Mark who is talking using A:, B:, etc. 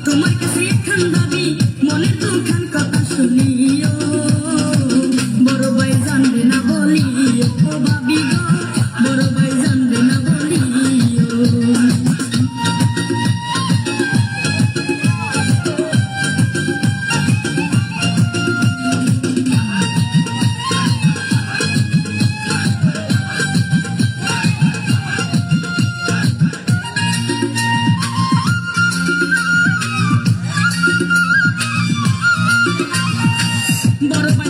A: তোমার কাছে একখান দাবি মনের দুখান কথা শুনিও বড় ভাই জানবে না বলিও ও ভাবি গো বড় ভাই জানবে না বলিও বড়